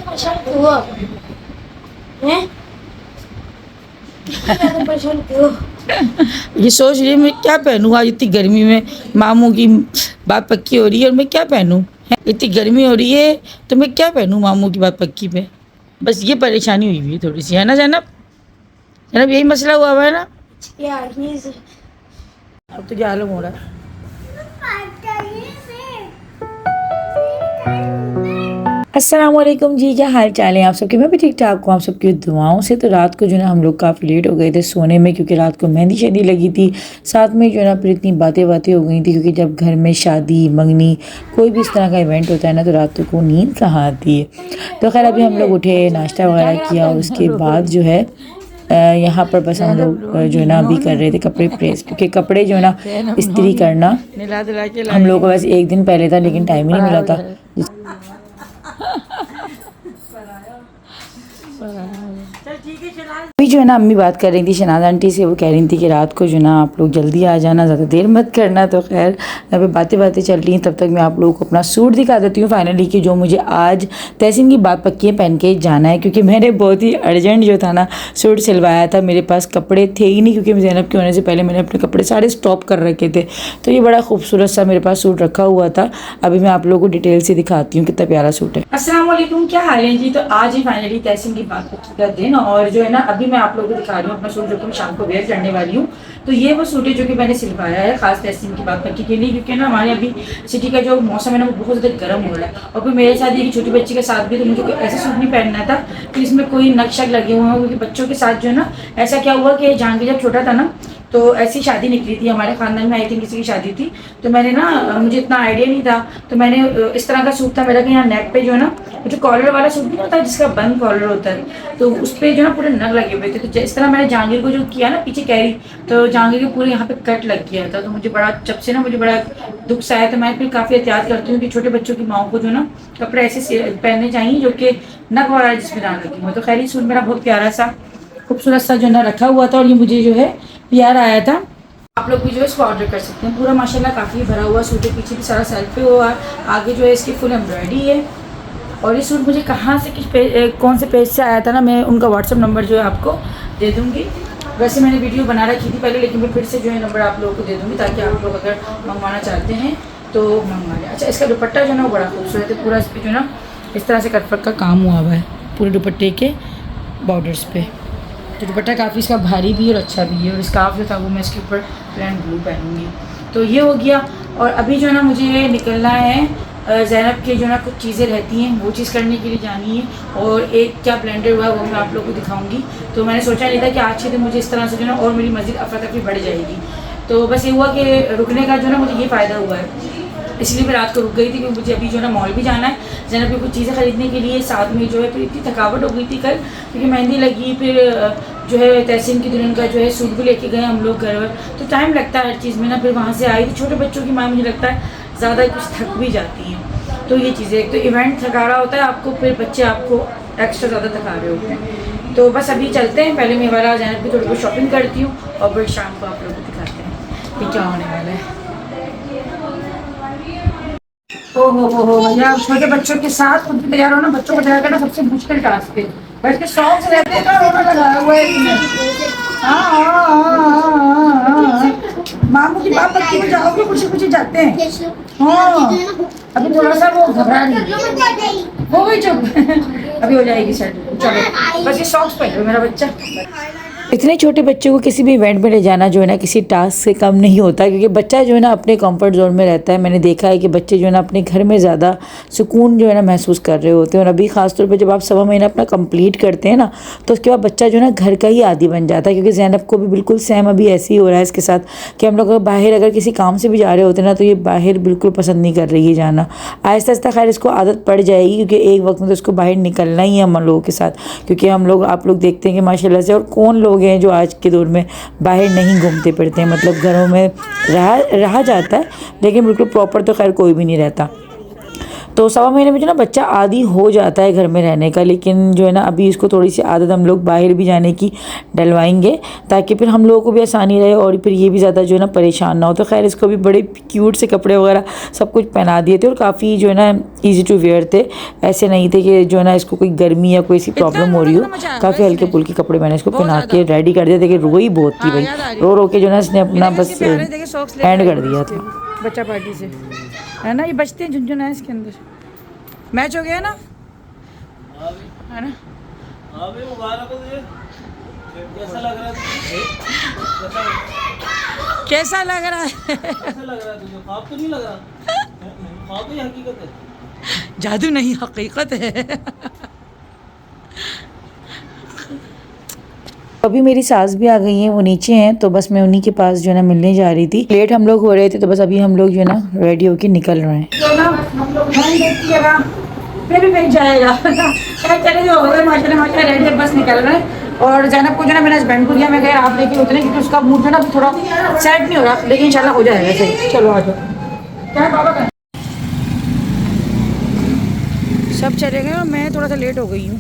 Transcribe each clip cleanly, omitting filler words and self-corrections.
परेशान क्यों हुआ हैं? इतना परेशान क्यों? ये सोच रही है मैं क्या पहनूं आज इतनी गर्मी में। मामू की बात पक्की हो रही है और मैं क्या पहनूं। इतनी गर्मी हो रही है तो मैं क्या पहनूं मामू की बात पक्की पे। बस ये परेशानी हुई हुई है थोड़ी सी, है ना जैनब? जैनब यही मसला हुआ हुआ है ना? यार ये अब तो क्या आलम हो रहा है। अस्सलाम वालेकुम जी, क्या हाल चाल है आप सबके? मैं भी ठीक ठाक हूँ आप सबकी दुआओं से। तो रात को जो है ना हम लोग काफ़ी लेट हो गए थे सोने में, क्योंकि रात को मेहंदी शेंदी लगी थी। साथ में जो है ना फिर इतनी बातें बातें हो गई थी, क्योंकि जब घर में शादी मंगनी कोई भी इस तरह का इवेंट होता है ना तो रात को नींद कहाँ आती है। तो खैर अभी हम लोग उठे, नाश्ता वगैरह किया, उसके बाद जो है यहाँ पर बस हम लोग जो है ना अभी कर रहे थे कपड़े प्रेस, क्योंकि कपड़े जो है ना इस्त्री करना हम लोगों को बस एक दिन पहले था, लेकिन टाइम ही नहीं मिला था। अभी जो है ना अम्मी बात कर रही थी शनाज आंटी से, वो कह रही थी कि रात को जो है ना आप लोग जल्दी आ जाना, ज़्यादा देर मत करना। तो खैर यहाँ पे बातें बातें चल रही हैं, तब तक मैं आप लोगों को अपना सूट दिखा देती हूँ फाइनली, कि जो मुझे आज तहसीन की बात पक्की है पहन के जाना है, क्योंकि मैंने बहुत ही अर्जेंट जो था ना सूट सिलवाया था। मेरे पास कपड़े थे ही नहीं, क्योंकि ज़ैनब के होने से पहले मैंने अपने कपड़े सारे स्टॉप कर रखे थे। तो ये बड़ा खूबसूरत सा मेरे पास सूट रखा हुआ था। अभी मैं आप लोगों को डिटेल से दिखाती हूँ कितना प्यारा सूट है। अस्सलाम वालेकुम, क्या हाल है जी? तो आज ही फाइनली तहसीन की बात पक्की का दिन, और जो है ना अभी मैं आप लोगों को दिखा रही हूँ अपना सूट, जो कि मैं शाम को वेयर करने वाली हूँ। तो ये वो सूट है जो कि मैंने सिलवाया है खास तहसीन की बात पक्की के लिए, क्योंकि ना हमारे अभी सिटी का जो मौसम है ना वो बहुत ज़्यादा गर्म हो रहा है। और फिर मेरे साथ ये कि छोटी बच्ची के साथ भी, तो मुझे कोई ऐसा सूट नहीं पहनना था कि इसमें कोई नक्शा लगे हुए हों, क्योंकि बच्चों के साथ जो है ना ऐसा क्या हुआ कि जहांगीर जब छोटा था ना तो ऐसी शादी निकली थी हमारे ख़ानदान में, आई थिंक किसी की शादी थी। तो मैंने ना मुझे इतना आइडिया नहीं था, तो मैंने इस तरह का सूट था मेरा कि यहाँ नेक पे जो है ना जो कॉलर वाला सूट नहीं होता जिसका बंद कॉलर होता है, तो उस पर जो है ना पूरे नग लगे हुए थे। तो इस तरह मैंने जहांगीर को जो किया ना पीछे कैरी, तो जहांगीर के पूरे यहाँ पे कट लग गया था। तो मुझे बड़ा जब से ना मुझे बड़ा दुख सा आया। तो मैं फिर काफ़ी एहतियात करती हूँ कि छोटे बच्चों की माओ को जो ना कपड़े ऐसे पहनने चाहिए जो कि नग वाला जिसमें ना लगी हुआ। तो खैर सूट मेरा बहुत प्यारा सा खूबसूरत सा जो है ना रखा हुआ था, और ये मुझे जो है प्यार आया था। आप लोग भी जो है इसको ऑर्डर कर सकते हैं। पूरा माशाल्लाह काफ़ी भरा हुआ सूट है, पीछे भी सारा सेल्फ पे हुआ, आगे जो है इसकी फुल एम्ब्रॉयडरी है। और ये सूट मुझे कहाँ से कौन से पेज से आया था ना, मैं उनका व्हाट्सअप नंबर जो है आपको दे दूँगी। वैसे मैंने वीडियो बना रखी थी पहले, लेकिन मैं फिर से जो है नंबर आप लोगों को दे दूँगी, ताकि आप लोग अगर मंगवाना चाहते हैं तो मंगवा लें। अच्छा, इसका दुपट्टा जो है ना वो बड़ा खूबसूरत है, पूरा इस पर जो है ना इस तरह से कटपट का काम हुआ हुआ है पूरे दुपट्टे के बॉर्डर्स पे। तो दुपट्टा काफ़ी इसका भारी भी है और अच्छा भी है, और स्कार्फ जो था वो मैं इसके ऊपर प्लेन ब्लू पहनूँगी। तो ये हो गया। और अभी जो है ना मुझे निकलना है, ज़ैनब के जो है ना कुछ चीज़ें रहती हैं वो चीज़ करने के लिए जानी है, और एक क्या ब्लेंडर हुआ है वो मैं आप लोगों को दिखाऊंगी। तो मैंने सोचा नहीं था कि आज के दिन मुझे इस तरह से जो है ना और मेरी मज़ीद अफरा तफरी बढ़ जाएगी। तो बस ये हुआ कि रुकने का जो है ना मुझे ये फ़ायदा हुआ है, इसलिए मैं रात को रुक गई थी, क्योंकि मुझे अभी जो है ना मॉल भी जाना है ज़ैनब की कुछ चीज़ें ख़रीदने के लिए। साथ में जो है फिर इतनी थकावट हो गई थी कल, क्योंकि मेहंदी लगी, फिर जो है तहसीन की दुल्हन का जो है सूट भी लेके गए हम लोग घर पर। तो टाइम लगता है हर चीज़ में ना। फिर वहाँ से आई थी छोटे बच्चों की माँ, मुझे लगता है ज़्यादा कुछ थक भी जाती हैं। तो ये चीज़ें, एक तो इवेंट थका रहा होता है आपको, फिर बच्चे आपको एक्स्ट्रा ज़्यादा थका रहे होते हैं। तो बस अभी चलते हैं, पहले मैं वाला ज़ैनब की थोड़ी बहुत शॉपिंग करती हूँ, और फिर शाम को आप लोग को दिखाते हैं कि क्या होने वाला है। हो भैया, छोटे बच्चों के साथ खुद भी तैयार होना, बच्चों को तैयार करना सबसे मुश्किल टास्क है। बैठ के शौक से रहते हैं ना, रोना लगाया हुआ है इसने। हाँ। मामू की बात पक्की में जाओगे, खुशी खुशी जाते हैं। हाँ, अभी थोड़ा सा वो घबरा रही है, हो गई चुप। अभी हो जाएगी सेट। चलो बस ये सॉक्स पहन लो मेरा बच्चा। इतने छोटे बच्चों को किसी भी इवेंट में ले जाना जो है ना किसी टास्क से कम नहीं होता, क्योंकि बच्चा जो है ना अपने कंफर्ट जोन में रहता है। मैंने देखा है कि बच्चे जो है ना अपने घर में ज़्यादा सुकून जो है ना महसूस कर रहे होते हैं। और अभी ख़ासतौर पे जब आप 1.25 महीना अपना कंप्लीट करते हैं ना, तो उसके बाद बच्चा जो है ना घर का ही आदी बन जाता है। क्योंकि ज़ैनब को भी बिल्कुल सेम अभी ऐसे ही हो रहा है इसके साथ, कि हम लोग बाहर अगर किसी काम से भी जा रहे होते हैं ना, तो ये बाहर बिल्कुल पसंद नहीं कर रही है जाना। आहिस्ता आहिस्ता खैर इसको आदत पड़ जाएगी, क्योंकि एक वक्त में तो इसको बाहर निकलना ही है हम लोगों के साथ। क्योंकि हम लोग आप लोग देखते हैं कि माशाल्लाह से, और कौन लोग हैं जो आज के दौर में बाहर नहीं घूमते फिरते हैं, मतलब घरों में रहा जाता है, लेकिन बिल्कुल प्रॉपर तो खैर कोई भी नहीं रहता। तो 1.25 महीने में जो ना बच्चा आदी हो जाता है घर में रहने का, लेकिन जो है ना अभी इसको थोड़ी सी आदत हम लोग बाहर भी जाने की डलवाएंगे ताकि फिर हम लोगों को भी आसानी रहे और फिर ये भी ज़्यादा जो है ना परेशान ना हो। तो खैर इसको भी बड़े क्यूट से कपड़े वगैरह सब कुछ पहना दिए थे और काफ़ी जो है ना ईजी टू वेयर थे, ऐसे नहीं थे कि जो है ना इसको कोई गर्मी या कोई सी प्रॉब्लम हो रही हो। काफ़ी हल्के फुल्के कपड़े मैंने इसको पहना के रेडी कर दिया। देखिए रोई बहुत थी भाई, रो रो के जो है ना इसने अपना बस एंड कर दिया था। बच्चा पार्टी से है ना, ये बचते हैं झुनझुन है इसके अंदर। मैच हो गया ना, है ना। कैसा लग रहा है? कैसा लग रहा है तुझे? ख्वाब तो नहीं लग रहा? ख्वाब तो ये हकीकत है। जादू नहीं हकीकत है। अभी मेरी सास भी आ गई हैं, वो नीचे हैं, तो बस मैं उन्हीं के पास जो है ना मिलने जा रही थी। लेट हम लोग हो रहे थे तो बस अभी हम लोग जो है ना रेडी होके निकल रहे हैं। तो ना हम लोग फिर भी मिल जाएगा। चले जो हो गए माशाल्लाह रेडी है, बस निकल रहे हैं। और जैनब को जो ना मैंने हस्बैंड को दिया, मैं कह आप लेके उतरे क्योंकि उसका मूड जो ना थोड़ा सेट नहीं हो रहा, लेकिन इंशाल्लाह हो जाएगा सही। चलो आ जाओ। क्या बाबा का सब चले गए और मैं थोड़ा सा लेट हो गई हूँ।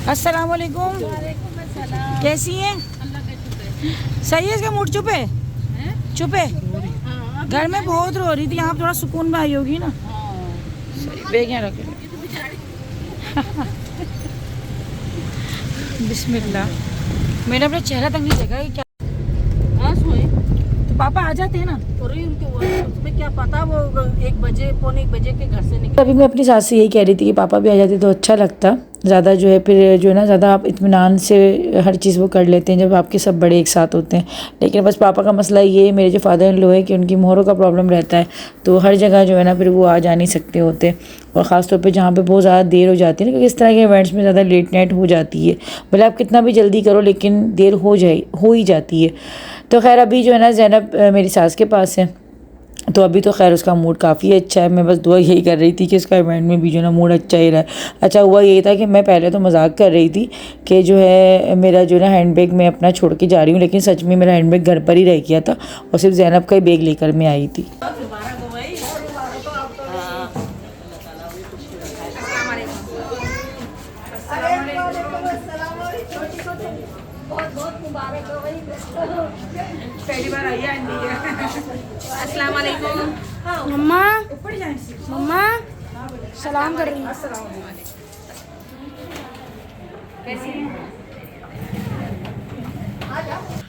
अस्सलाम वालेकुम, कैसी हैं? सही है, इसका मूड चुप है? चुप है? घर में बहुत रो रही थी, यहाँ थोड़ा सुकून में आई होगी ना। बैग यहाँ रख। बिस्मिल्लाह। मैंने अपना चेहरा तक नहीं देखा क्या। तो पापा आ जाते हैं ना, तुम्हें क्या पता वो 1 बजे 1:45 के घर से निकल। अभी मैं अपनी सास से यही कह रही थी कि पापा भी आ जाते तो अच्छा लगता ज़्यादा, जो है फिर जो है ना ज़्यादा आप इत्मीनान से हर चीज़ वो कर लेते हैं जब आपके सब बड़े एक साथ होते हैं। लेकिन बस पापा का मसला ये है, मेरे जो फादर इन लॉ है कि उनकी मोहरों का प्रॉब्लम रहता है, तो हर जगह जो है ना फिर वो आ जा नहीं सकते होते, और ख़ास तौर पे जहाँ पे बहुत ज़्यादा देर हो जाती है ना, क्योंकि इस तरह के इवेंट्स में ज़्यादा लेट नाइट हो जाती है। भले आप कितना भी जल्दी करो लेकिन देर हो ही जाती है। तो खैर अभी जो है ना ज़ैनब मेरी सास के पास है, तो अभी तो खैर उसका मूड काफ़ी अच्छा है। मैं बस दुआ यही कर रही थी कि इसका इवेंट में भी जो ना मूड अच्छा ही रहा। अच्छा हुआ यही था कि मैं पहले तो मजाक कर रही थी कि जो है मेरा जो ना हैंडबैग मैं अपना छोड़ के जा रही हूँ, लेकिन सच में मेरा हैंडबैग घर पर ही रह गया था और सिर्फ ज़ैनब का ही बैग लेकर मैं आई थी। पहली बार आई है। अस्सलाम वालेकुम। मम्मा मम्मा सलाम कर रही हूँ।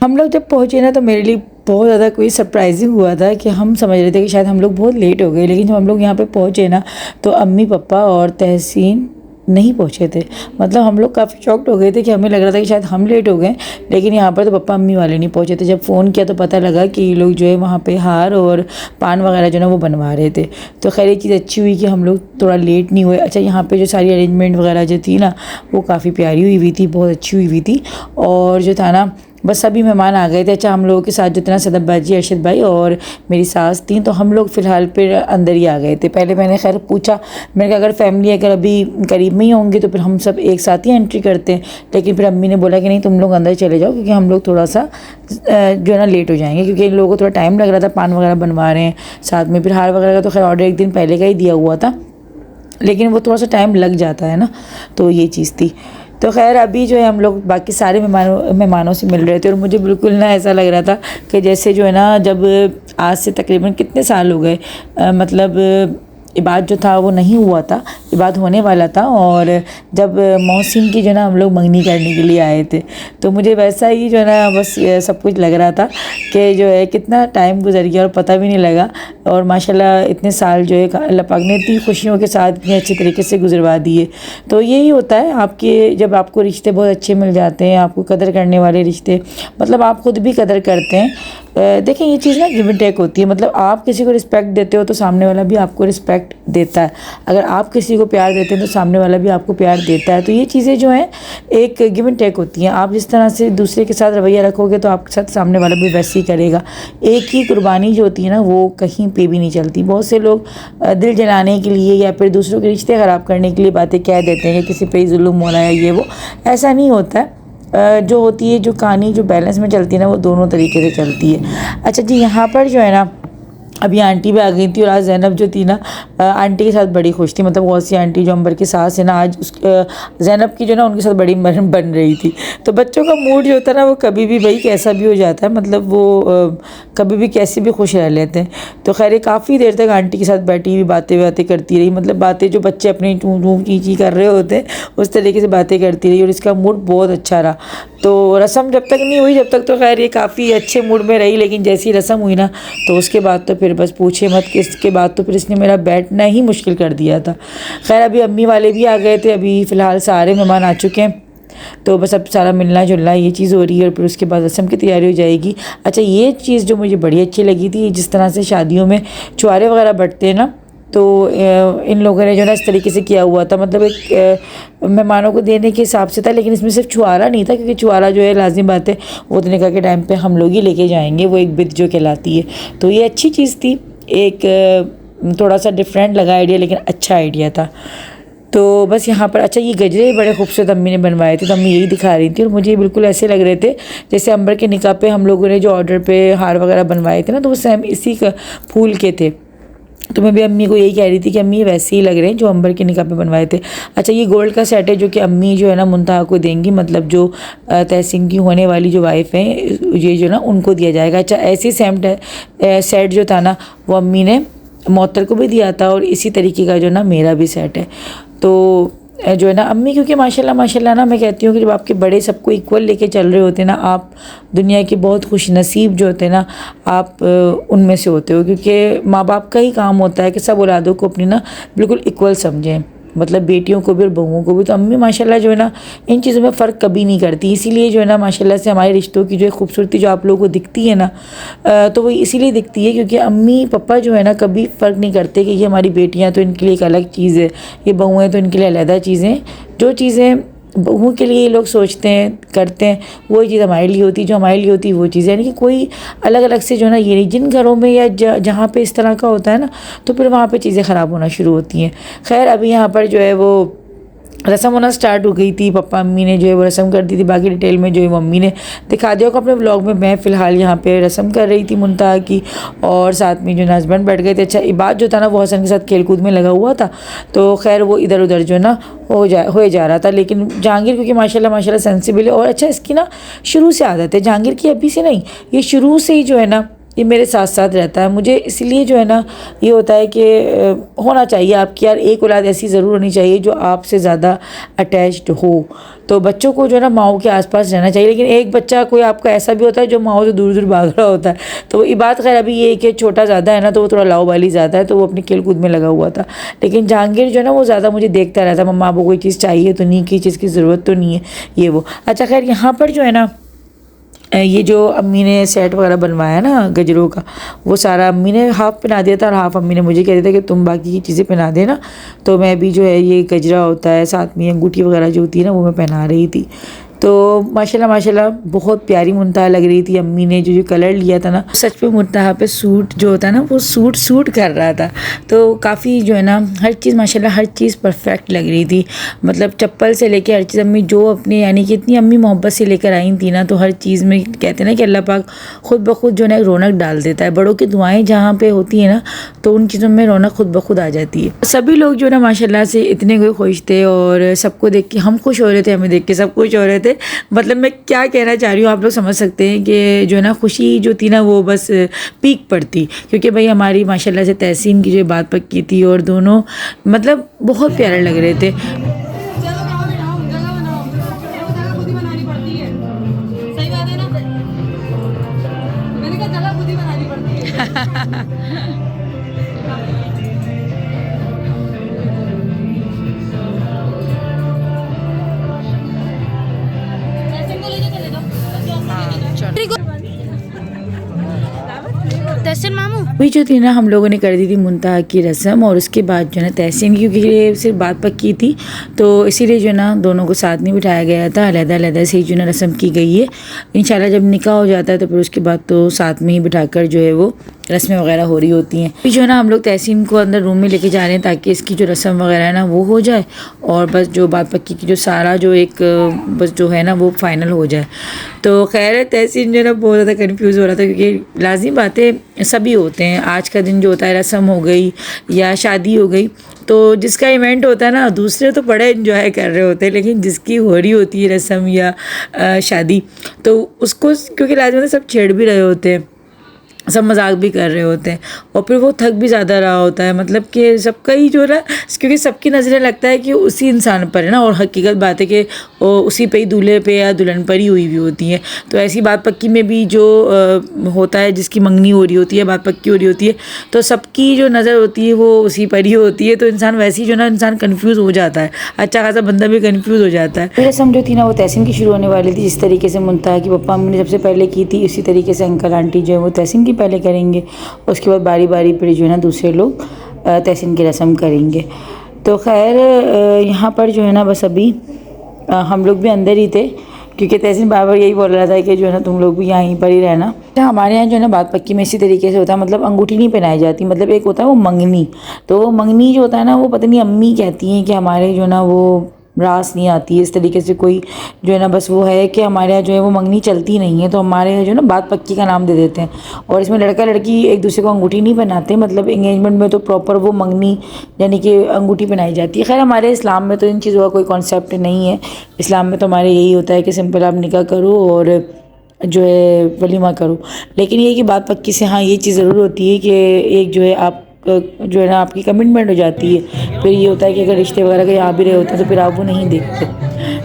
हम लोग जब पहुँचे ना तो मेरे लिए बहुत ज़्यादा कोई सरप्राइजिंग हुआ था कि हम समझ रहे थे कि शायद हम लोग बहुत लेट हो गए, लेकिन जब हम लोग यहाँ पे पहुँचे ना तो अम्मी पापा और तहसीन नहीं पहुँचे थे। मतलब हम लोग काफ़ी शॉक्ड हो गए थे कि हमें लग रहा था कि शायद हम लेट हो गए, लेकिन यहाँ पर तो पप्पा अम्मी वाले नहीं पहुँचे थे। जब फ़ोन किया तो पता लगा कि ये लोग जो है वहाँ पे हार और पान वगैरह जो ना वो बनवा रहे थे। तो खैर ये चीज़ अच्छी हुई कि हम लोग थोड़ा लेट नहीं हुए। अच्छा यहाँ पे जो सारी अरेंजमेंट वगैरह जो थी ना वो काफ़ी प्यारी हुई थी, बहुत अच्छी हुई थी। और जो था ना बस सभी मेहमान आ गए थे। अच्छा हम लोगों के साथ जितना सदब बाजी, अरशद भाई और मेरी सास थी, तो हम लोग फ़िलहाल फिर अंदर ही आ गए थे। पहले मैंने खैर पूछा, मैंने कहा अगर फैमिली अगर अभी करीब में ही होंगे तो फिर हम सब एक साथ ही एंट्री करते हैं, लेकिन फिर अम्मी ने बोला कि नहीं तुम लोग अंदर चले जाओ क्योंकि हम लोग थोड़ा सा जो है ना लेट हो जाएंगे, क्योंकि इन लोगों को थोड़ा टाइम लग रहा था, पान वगैरह बनवा रहे हैं साथ में। फिर हार वगैरह का तो खैर ऑर्डर एक दिन पहले का ही दिया हुआ था, लेकिन वो थोड़ा सा टाइम लग जाता है ना, तो ये चीज़ थी। तो खैर अभी जो है हम लोग बाकी सारे मेहमानों से मिल रहे थे और मुझे बिल्कुल ना ऐसा लग रहा था कि जैसे जो है ना जब आज से तकरीबन कितने साल हो गए, मतलब इबाद जो था वो नहीं हुआ था, इबाद होने वाला था। और जब मौसिन की जो ना हम लोग मंगनी करने के लिए आए थे, तो मुझे वैसा ही जो है ना बस सब कुछ लग रहा था कि जो है कितना टाइम गुजर गया और पता भी नहीं लगा। और माशाल्लाह इतने साल जो है अल्लाह पाक ने इतनी खुशियों के साथ इतने अच्छे तरीके से गुजरवा दिए। तो यही होता है आपके, जब आपको रिश्ते बहुत अच्छे मिल जाते हैं, आपको कदर करने वाले रिश्ते, मतलब आप खुद भी कदर करते हैं। देखें ये चीज़ ना गिव एंड टेक होती है, मतलब आप किसी को रिस्पेक्ट देते हो तो सामने वाला भी आपको रिस्पेक्ट देता है। अगर आप किसी को प्यार देते हैं तो सामने वाला भी आपको प्यार देता है। तो ये चीज़ें जो हैं एक गिव एंड टेक होती हैं। आप जिस तरह से दूसरे के साथ रवैया रखोगे तो आपके साथ सामने वाला भी वैसे ही करेगा। एक ही कुर्बानी जो होती है ना वो कहीं पे भी नहीं चलती। बहुत से लोग दिल जलाने के लिए या फिर दूसरों के रिश्ते ख़राब करने के लिए बातें कह देते हैं कि किसी पे जुल्म हो रहा है ये वो, ऐसा नहीं होता है। जो होती है जो कहानी जो बैलेंस में चलती है ना वो दोनों तरीके से चलती है। अच्छा जी यहाँ पर जो है ना अभी आंटी भी आ गई थी और आज ज़ैनब जो थी ना आंटी के साथ बड़ी खुश थी। मतलब गौसी आंटी जो अंबर की सास है ना, आज उस ज़ैनब की जो ना उनके साथ बड़ी बन रही थी। तो बच्चों का मूड जो होता है ना वो कभी भी भाई कैसा भी हो जाता है, मतलब वो कभी भी कैसे भी खुश रह लेते हैं। तो खैर ये काफ़ी देर तक आंटी के साथ बैठी हुई बातें करती रही, मतलब बातें जो बच्चे अपनी टू टू ची कर रहे होते हैं उस तरीके से बातें करती रही और इसका मूड बहुत अच्छा रहा। तो रस्म जब तक नहीं हुई जब तक तो खैर ये काफ़ी अच्छे मूड में रही, लेकिन जैसी रस्म हुई ना तो उसके बाद तो फिर बस पूछे मत कि इसके बाद तो फिर इसने मेरा बैठना ही मुश्किल कर दिया था। खैर अभी अम्मी वाले भी आ गए थे, अभी फ़िलहाल सारे मेहमान आ चुके हैं, तो बस अब सारा मिलना जुलना ये चीज़ हो रही है और फिर उसके बाद रस्म की तैयारी हो जाएगी। अच्छा ये चीज़ जो मुझे बड़ी अच्छी लगी थी, जिस तरह से शादियों में छुआरे वगैरह बंटते हैं ना, तो इन लोगों ने जो ना इस तरीके से किया हुआ था, मतलब एक मेहमानों को देने के हिसाब से था, लेकिन इसमें सिर्फ छुआरा नहीं था, क्योंकि छुआरा जो है लाजिम बात है वो तो निकाह के टाइम पे हम लोग ही लेके जाएंगे, वो एक बिद जो कहलाती है। तो ये अच्छी चीज़ थी, एक थोड़ा सा डिफरेंट लगा आइडिया, लेकिन अच्छा आइडिया था। तो बस यहाँ पर अच्छा ये गजरे बड़े खूबसूरत अम्मी ने बनवाए थे, तो अम्मी यही दिखा रही थी और मुझे बिल्कुल ऐसे लग रहे थे जैसे अंबर के निकाह पे हम लोगों ने जो ऑर्डर पे हार वगैरह बनवाए थे ना, तो वो सेम इसी फूल के थे। तो मैं भी अम्मी को यही कह रही थी कि अम्मी ये वैसे ही लग रहे हैं जो अंबर के निकाह पे बनवाए थे। अच्छा ये गोल्ड का सेट है जो कि अम्मी जो है ना मुंतहा को देंगी, मतलब जो तहसीन की होने वाली जो वाइफ है ये जो ना उनको दिया जाएगा। अच्छा ऐसे सेम सेट जो था ना वो अम्मी ने मोहतर को भी दिया था और इसी तरीके का जो ना मेरा भी सेट है। तो जो है ना अम्मी, क्योंकि माशाल्लाह ना मैं कहती हूँ कि जब आपके बड़े सबको इक्वल लेके चल रहे होते हैं ना, आप दुनिया के बहुत खुश नसीब जो होते हैं ना आप उनमें से होते हो, क्योंकि माँ बाप का ही काम होता है कि सब औलादों को अपनी ना बिल्कुल इक्वल समझें, मतलब बेटियों को भी और बहुओं को भी। तो अम्मी माशाल्लाह जो है ना इन चीज़ों में फ़र्क कभी नहीं करती, इसीलिए जो है ना माशाल्लाह से हमारे रिश्तों की जो खूबसूरती जो आप लोगों को दिखती है ना, तो वो इसीलिए दिखती है क्योंकि अम्मी पापा जो है ना कभी फ़र्क नहीं करते कि ये हमारी बेटियां तो इनके लिए एक अलग चीज़ है, ये बहुएँ हैं तो इनके लिए अलग चीज़ें। जो चीज़ें बहुओं के लिए ये लोग सोचते हैं करते हैं वही चीज़ हमारे लिए होती, जो हमारे लिए होती वो चीज़, यानी कि कोई अलग अलग से जो ना ये नहीं। जिन घरों में या जहाँ पे इस तरह का होता है ना तो फिर वहाँ पे चीज़ें ख़राब होना शुरू होती हैं। खैर अभी यहाँ पर जो है वो रस्म होना स्टार्ट हो गई थी, पापा अम्मी ने जो है वो रस्म कर दी थी, बाकी डिटेल में जो है मम्मी ने दिखा दिया होगा अपने व्लॉग में। मैं फ़िलहाल यहाँ पे रस्म कर रही थी मुंतहा की और साथ में जो ना हस्बैंड बैठ गए थे। अच्छा इबाद जो था ना वो हसन के साथ खेल कूद में लगा हुआ था, तो खैर वो इधर उधर जो है ना हो जा रहा था। लेकिन जहांगीर क्योंकि माशाल्लाह सेंसिबल है और अच्छा इसकी ना शुरू से आदत है, जहांगीर की अभी से नहीं, ये शुरू से ही जो है ना ये मेरे साथ साथ रहता है। मुझे इसलिए जो है ना ये होता है कि होना चाहिए आपकी यार एक औलाद ऐसी ज़रूर होनी चाहिए जो आपसे ज़्यादा अटैच्ड हो। तो बच्चों को जो है ना माओ के आसपास रहना चाहिए, लेकिन एक बच्चा कोई आपका ऐसा भी होता है जो माओ से दूर दूर भाग रहा होता है। तो ये बात खैर अभी ये कि छोटा ज़्यादा है ना तो वो थोड़ा लाओ वाली ज़्यादा है, तो वो अपनी खेल कूद में लगा हुआ था। लेकिन जहांगीर जो है ना वो ज़्यादा मुझे देखता रहता, मम्मा आपको कोई चीज़ चाहिए तो नहीं, की चीज़ की ज़रूरत तो नहीं है ये वो। अच्छा खैर यहाँ पर जो है ना ये जो अम्मी ने सेट वगैरह बनवाया ना गजरों का, वो सारा अम्मी ने हाफ़ पहना दिया था और हाफ़ अम्मी ने मुझे कह दिया था कि तुम बाकी की चीज़ें पहना देना। तो मैं भी जो है ये गजरा होता है साथ में अंगूठी वगैरह जो होती है ना वो मैं पहना रही थी। तो माशाल्लाह बहुत प्यारी मुंतहा लग रही थी। अम्मी ने जो कलर लिया था ना सच पे मुंतहा पे सूट जो होता है ना वो सूट कर रहा था। तो काफ़ी जो है ना हर चीज़ माशाल्लाह हर चीज़ परफेक्ट लग रही थी, मतलब चप्पल से लेके हर चीज़ अम्मी जो अपने यानी कि इतनी अम्मी मोहब्बत से लेकर आई थी ना, तो हर चीज़ में कहते हैं ना कि अल्लाह पाक खुद ब खुद जो है रौनक डाल देता है। बड़ों की दुआएँ जहाँ पर होती है ना तो उन चीज़ों में रौनक खुद ब खुद आ जाती है। सभी लोग जो है ना माशाल्लाह से इतने कोई खुश थे और सबको देख के हम खुश हो रहे थे, हमें देख के सब खुश हो रहे थे। मतलब मैं क्या कहना चाह रही हूँ आप लोग समझ सकते हैं कि जो है ना खुशी जो थी ना वो बस पीक पर थी, क्योंकि भाई हमारी माशाल्लाह से तहसीन की जो बात पक्की थी और दोनों मतलब बहुत प्यारे लग रहे थे। तहसीन मामू वही जो थी ना हम लोगों ने कर दी थी मुंतहा की रस्म और उसके बाद जो है ना तहसीन की क्योंकि सिर्फ बात पक्की थी तो इसीलिए जो है ना दोनों को साथ नहीं बिठाया गया था, अलग-अलग से ही जो है रस्म की गई है। इंशाल्लाह जब निकाह हो जाता है तो फिर उसके बाद तो साथ में ही बिठाकर जो है वो रस्में वगैरह हो रही होती हैं। फिर जो है ना हम लोग तहसीन को अंदर रूम में लेके जा रहे हैं ताकि इसकी जो रस्म वगैरह है ना वो हो जाए और बस जो बात पक्की की जो सारा जो एक बस जो है ना वो फ़ाइनल हो जाए। तो खैर तहसीन जो है ना बहुत ज़्यादा कन्फ्यूज़ हो रहा था क्योंकि लाजिम बातें सभी होते हैं। आज का दिन जो होता है रस्म हो गई या शादी हो गई, तो जिसका इवेंट होता है ना दूसरे तो बड़े इन्जॉय कर रहे होते हैं, लेकिन जिसकी हो रही होती है रस्म या शादी तो उसको क्योंकि लाजिम सब छेड़ भी रहे होते हैं, सब मजाक भी कर रहे होते हैं और फिर वो थक भी ज़्यादा रहा होता है। मतलब कि सबका ही जो ना क्योंकि सबकी नज़रें लगता है कि उसी इंसान पर है ना, और हकीकत बात है कि उसी पे ही दूल्हे पे या दुल्हन पर ही हुई होती है। तो ऐसी बात पक्की में भी जो होता है जिसकी मंगनी हो रही होती है, बात पक्की हो रही होती है, तो सबकी जो नज़र होती है वो उसी पर ही होती है। तो इंसान वैसे ही जो ना इंसान कन्फ्यूज़ हो जाता है, अच्छा खासा बंदा भी कन्फ्यूज़ हो जाता है। फिर रस्म जो थी ना वो तहसीन की शुरू होने वाली थी। जिस तरीके से मुंतहा की पप्पा मम्मी ने सबसे पहले की थी, इसी तरीके से अंकल आंटी जो है वो तहसीन की पहले करेंगे, उसके बाद बारी बारी पर जो है ना दूसरे लोग तहसीन की रस्म करेंगे। तो खैर यहाँ पर जो है ना बस अभी हम लोग भी अंदर ही थे क्योंकि तहसीन बार बार यही बोल रहा था कि जो है ना तुम लोग भी यहीं पर ही रहना। हमारे यहाँ जो है ना बात पक्की में इसी तरीके से होता है, मतलब अंगूठी नहीं पहनाई जाती। मतलब एक होता है वो मंगनी, तो वो मंगनी जो होता है ना वो पता नहीं अम्मी कहती हैं कि हमारे जो है ना वो रास नहीं आती है, इस तरीके से कोई जो है ना बस वो है कि हमारे यहाँ जो है वो मंगनी चलती नहीं है, तो हमारे यहाँ जो है ना बात पक्की का नाम दे देते हैं। और इसमें लड़का लड़की एक दूसरे को अंगूठी नहीं पहनाते, मतलब एंगेजमेंट में तो प्रॉपर वो मंगनी यानी कि अंगूठी पहनाई जाती है। खैर हमारे इस्लाम में तो इन चीज़ों का कोई कॉन्सेप्ट नहीं है। इस्लाम में तो हमारे यही होता है कि सिंपल आप निकाह करो और जो है वलीमा करो। लेकिन ये कि बात पक्की से हाँ ये चीज़ ज़रूर होती है कि एक जो है आप जो है ना आपकी कमिटमेंट हो जाती है। फिर ये होता है कि अगर रिश्ते वगैरह के आ भी रहे होते हैं तो फिर आप वो नहीं देखते।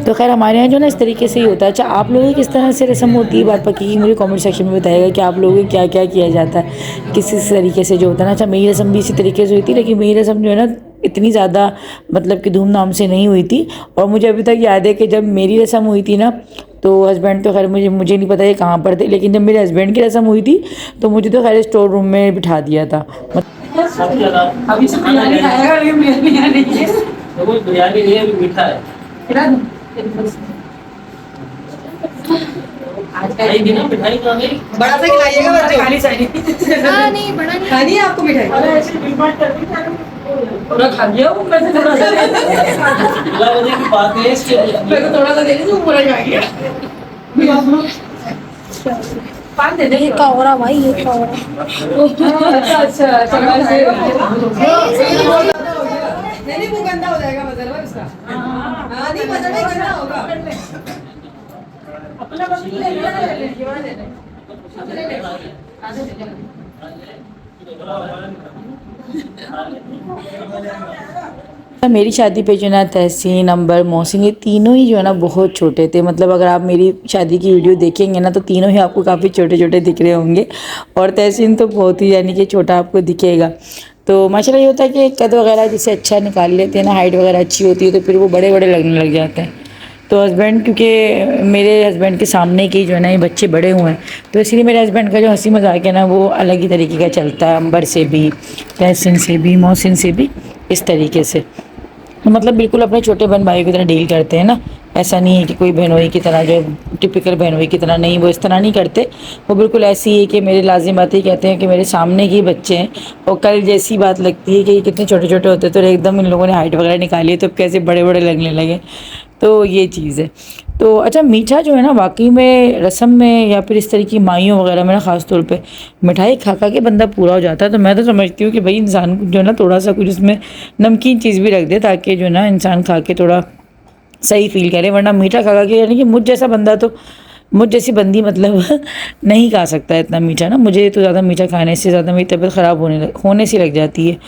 तो खैर हमारे यहाँ जो ना इस तरीके से ही होता है। अच्छा आप लोगों की किस तरह से रस्म होती है बात पक्की की, मुझे कमेंट सेक्शन में बताइएगा कि आप लोगों को क्या क्या किया जाता है, किस तरीके से जो होता है ना। अच्छा मेरी रस्म भी इसी तरीके से हुई थी, लेकिन मेरी रस्म जो है ना इतनी ज़्यादा मतलब कि धूमधाम से नहीं हुई थी। और मुझे अभी तक याद है कि जब मेरी रस्म हुई थी ना तो हस्बैंड तो खैर मुझे नहीं पता ये कहाँ पर थे, लेकिन जब मेरे हस्बैंड की रस्म हुई थी तो मुझे तो खैर स्टोर रूम में बिठा दिया था। अभी से बिरयानी खाएगा लेकिन बिरयानी नहीं है, देखो बिरयानी नहीं है, अभी मीठा है। खिला दूं? खाएगी ना मिठाई तो नहीं। बड़ा सा खिलाइएगा, बच्चे खाली सारी नहीं बड़ा नहीं खानी है आपको मिठाई? अरे ऐसे डिमांड कर दी क्या? पूरा खा लिया वो, मैं थोड़ा सा अगला बजे की बात है इसके मेरे को थोड़ा सा दे दीजिए, वो पूरा खा गया। पान दे दे। ये कौरा भाई, ये कौरा। अच्छा चलो से नहीं वो गंदा हो जाएगा मसाला उसका। हाँ नहीं मसाला गंदा होगा। अपना बस ले ले मेरी शादी पे जो है ना तहसीन, अंबर, मोहसिन ये तीनों ही जो है ना बहुत छोटे थे। मतलब अगर आप मेरी शादी की वीडियो देखेंगे ना तो तीनों ही आपको काफ़ी छोटे छोटे दिख रहे होंगे और तहसीन तो बहुत ही यानी कि छोटा आपको दिखेगा। तो माशाल्लाह ये होता है कि कद वगैरह जिससे अच्छा निकाल लेते हैं ना, हाइट वगैरह अच्छी होती है तो फिर वो बड़े बड़े लगने लग जाते हैं। तो हस्बैंड क्योंकि मेरे हस्बैंड के सामने के जो है ना ये बच्चे बड़े हुए हैं तो इसीलिए मेरे हस्बैंड का जो हंसी मजाक है ना वो अलग ही तरीके का चलता है। अंबर से भी, तहसीन से भी, मोहसिन से भी इस तरीके से मतलब बिल्कुल अपने छोटे बहन भाई की तरह डील करते हैं ना। ऐसा नहीं है कि कोई बहनोई की तरह जो टिपिकल बहनोई की तरह नहीं, वो इस तरह नहीं करते। वो बिल्कुल ऐसी है कि मेरे लाजिम बातें ही कहते हैं कि मेरे सामने के बच्चे हैं और कल जैसी बात लगती है कि ये कितने छोटे छोटे होते तो एकदम इन लोगों ने हाइट वगैरह निकाली है तो कैसे बड़े बड़े लगने लगे। तो ये चीज़ है। तो अच्छा मीठा जो है ना वाकई में रस्म में या फिर इस तरह की माइयों वगैरह में ना ख़ास तौर पे मिठाई खा खा के बंदा पूरा हो जाता है। तो मैं तो समझती हूँ कि भाई इंसान जो है ना थोड़ा सा कुछ उसमें नमकीन चीज़ भी रख दे ताकि जो है ना इंसान खा के थोड़ा सही फील करे, वरना मीठा खा खा के यानी कि मुझ जैसा बंदा तो मुझ जैसी बंदी मतलब नहीं खा सकता है इतना मीठा ना। मुझे तो ज़्यादा मीठा खाने से ज़्यादा मेरी तबीयत ख़राब होने से लग जाती है।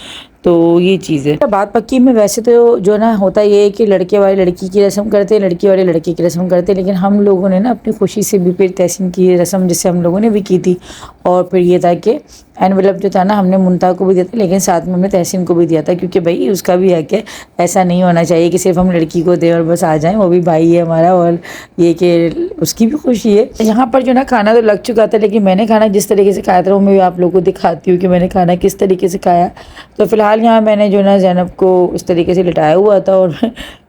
तो ये चीज़ है। बात पक्की में वैसे तो जो ना होता ये है कि लड़के वाले लड़की की रस्म करते हैं, लड़की वाले लड़के की रस्म करते हैं, लेकिन हम लोगों ने ना अपनी खुशी से भी फिर तहसीन की रस्म जिससे हम लोगों ने भी की थी। और फिर ये था कि एनवेलप जो था ना हमने मुंतहा को भी दिया था, लेकिन साथ में हमने तहसीन को भी दिया था क्योंकि भाई उसका भी हक है। ऐसा नहीं होना चाहिए कि सिर्फ हम लड़की को दें और बस आ जाएं, वो भी भाई है हमारा और ये कि उसकी भी खुशी है। यहाँ पर जो ना खाना तो लग चुका था, लेकिन मैंने खाना जिस तरीके से खाया था वो मैं आप लोगों को दिखाती हूँ कि मैंने खाना किस तरीके से खाया। तो फिलहाल यहाँ मैंने जो ना ज़ैनब को इस तरीके से लिटाया हुआ था और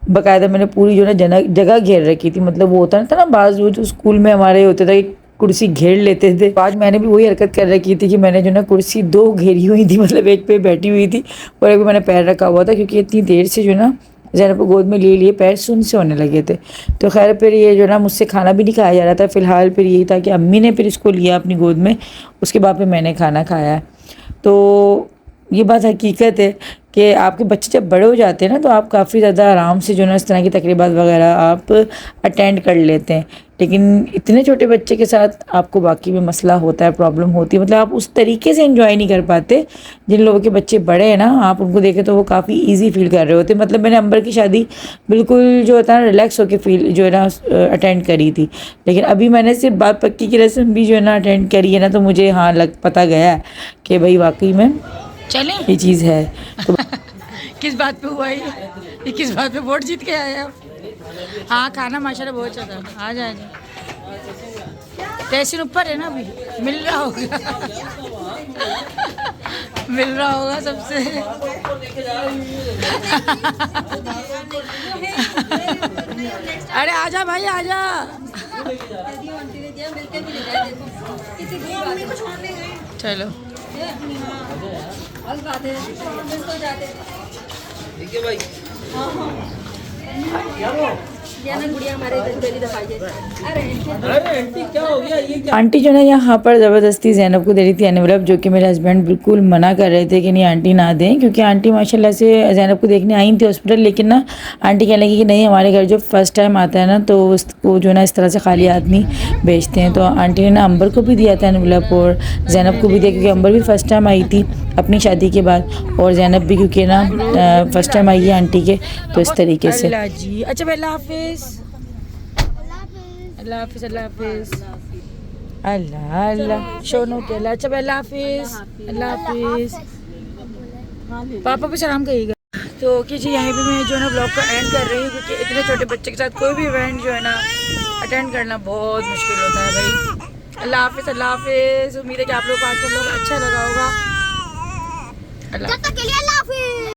बाकायदा मैंने पूरी जो ना जगह घेर रखी थी। मतलब वो होता था ना बाज़ वो जो स्कूल में हमारे होते थे कुर्सी घेर लेते थे। आज मैंने भी वही हरकत कर रखी थी कि मैंने जो ना कुर्सी 2 घेरी हुई थी, मतलब एक पे बैठी हुई थी और एक पे मैंने पैर रखा हुआ था, क्योंकि इतनी देर से जो ना ज़ैनब को गोद में ले लिए पैर सुन से होने लगे थे। तो खैर फिर ये जो ना मुझसे खाना भी नहीं खाया जा रहा था फ़िलहाल। फिर यही था कि अम्मी ने फिर इसको लिया अपनी गोद में, उसके बाद फिर मैंने खाना खाया। तो ये बात हकीकत है कि आपके बच्चे जब बड़े हो जाते हैं ना तो आप काफ़ी ज़्यादा आराम से जो ना इस तरह की तकरीबात वगैरह आप अटेंड कर लेते हैं, लेकिन इतने छोटे बच्चे के साथ आपको बाकी में मसला होता है, प्रॉब्लम होती है। मतलब आप उस तरीके से एंजॉय नहीं कर पाते। जिन लोगों के बच्चे बड़े हैं ना, आप उनको देखें तो वो काफ़ी ईजी फील कर रहे होते हैं। मतलब मैंने अंबर की शादी बिल्कुल जो होता है ना रिलैक्स होकर फील जो है ना अटेंड करी थी, लेकिन अभी मैंने सिर्फ बात पक्की की रस्म भी जो है ना अटेंड करी है ना, तो मुझे हाँ पता गया है कि भाई वाकई में चलें ये चीज़ है। तो किस बात पे हुआ ये किस बात पे वोट जीत के आए आप? हाँ खाना माशाल्लाह बहुत अच्छा था। आ जा टेंशन ऊपर है ना, अभी मिल रहा होगा मिल रहा होगा सबसे। अरे आजा भाई आजा। चलो ठीक है भाई। अरे आंटी क्या हो गया, ये क्या? आंटी जो ना यहाँ पर ज़बरदस्ती ज़ैनब को दे रही थी एनवलप, जो कि मेरे हस्बैंड बिल्कुल मना कर रहे थे कि नहीं आंटी ना दें, क्योंकि आंटी माशाल्लाह से ज़ैनब को देखने आई थी हॉस्पिटल। लेकिन ना आंटी कहने लगी कि नहीं, हमारे घर जो फर्स्ट टाइम आता है ना तो उसको जो ना इस तरह से खाली आदमी बेचते हैं। तो आंटी ने ना अंबर को भी दिया था एनवलप और ज़ैनब को भी दिया, क्योंकि अंबर भी फ़र्स्ट टाइम आई थी अपनी शादी के बाद, और ज़ैनब भी क्योंकि ना फ़र्स्ट टाइम आई है आंटी के, तो इस तरीके से। अल्लाह जी। अच्छा अल्लाह हाफिज़। अल्लाह हाफिज़। अल्लाह हाफिज़। अल्लाह अल्लाह शोनो के अल्लाह। अच्छा अल्लाह हाफिज़। अल्लाह हाफिज़। पापा को सलाम कहिएगा। तो कि जी यहाँ पे मैं जो है ना ब्लॉग को एंड कर रही हूँ, क्योंकि इतने छोटे बच्चे के साथ कोई भी इवेंट जो है ना अटेंड करना बहुत मुश्किल होता है भाई। अल्लाह हाफिज़। अल्लाह हाफिज़। उम्मीद है कि आप लोगों को आज का ब्लॉग अच्छा लगा होगा। अल्लाह।